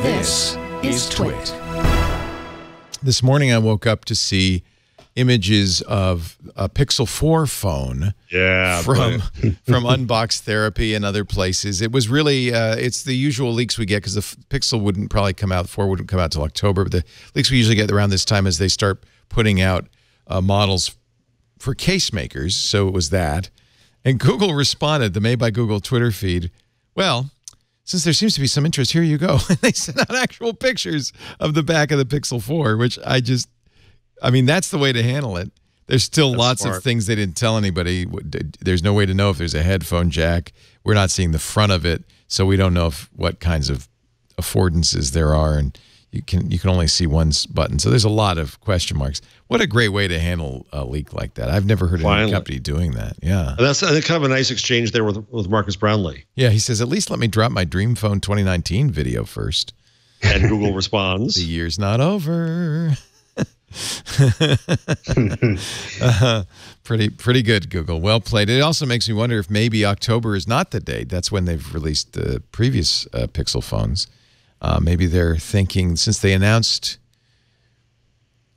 This is TWiT. This morning I woke up to see images of a Pixel 4 phone from Unbox Therapy and other places. It was really, it's the usual leaks we get because the Pixel wouldn't probably come out, 4 wouldn't come out till October, but the leaks we usually get around this time as they start putting out models for case makers, so it was that. And Google responded, the Made by Google Twitter feed, well, since there seems to be some interest, here you go. And they sent out actual pictures of the back of the Pixel 4, which I mean, that's the way to handle it. There's still lots of things they didn't tell anybody. There's no way to know if there's a headphone jack. We're not seeing the front of it, so we don't know what kinds of affordances there are, and you can only see one button. So there's a lot of question marks. What a great way to handle a leak like that. I've never heard of any company doing that. Yeah. And that's, I think, kind of a nice exchange there with Marcus Brownlee. Yeah, he says, at least let me drop my Dream Phone 2019 video first. And Google responds. The year's not over. Pretty good, Google. Well played. It also makes me wonder if maybe October is not the date. That's when they've released the previous Pixel phones. Maybe they're thinking, since they announced,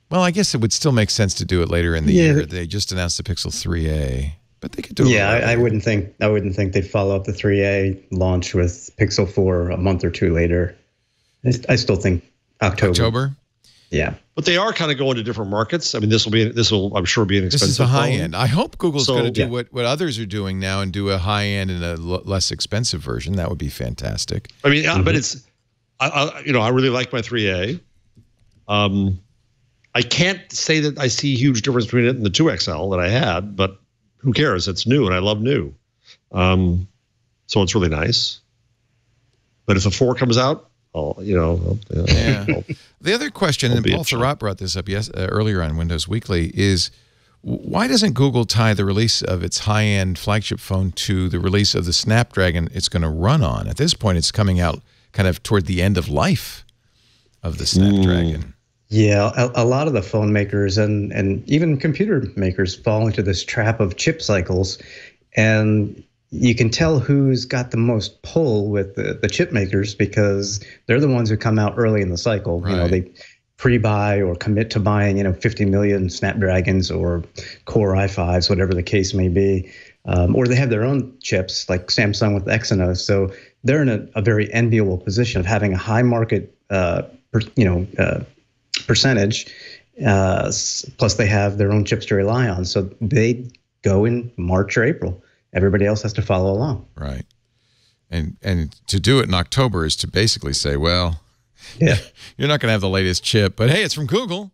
well, I guess it would still make sense to do it later in the year. They just announced the Pixel 3a, but they could do it. Yeah, I wouldn't think they'd follow up the 3a launch with Pixel 4 a month or two later. I still think October. Yeah, but they are kind of going to different markets. I mean, this will I'm sure be an expensive. This is the high phone. end. I hope Google's going to do what others are doing now and do a high end and a less expensive version. That would be fantastic. I mean, but it's, I really like my 3a. I can't say that I see a huge difference between it and the 2XL that I had, but who cares? It's new, and I love new. So it's really nice. But if a 4 comes out, The other question, and Paul Thurrott brought this up earlier on Windows Weekly, is why doesn't Google tie the release of its high-end flagship phone to the release of the Snapdragon it's going to run on? At this point, it's coming out kind of toward the end of life of the Snapdragon. Yeah, a lot of the phone makers and even computer makers fall into this trap of chip cycles, and you can tell who's got the most pull with the chip makers because they're the ones who come out early in the cycle. Right. They pre-buy or commit to buying 50 million Snapdragons or Core i5s, whatever the case may be, or they have their own chips like Samsung with Exynos. So they're in a very enviable position of having a high market percentage, plus they have their own chips to rely on. So they go in March or April. Everybody else has to follow along. Right. And to do it in October is to basically say, well, you're not going to have the latest chip, but hey, it's from Google.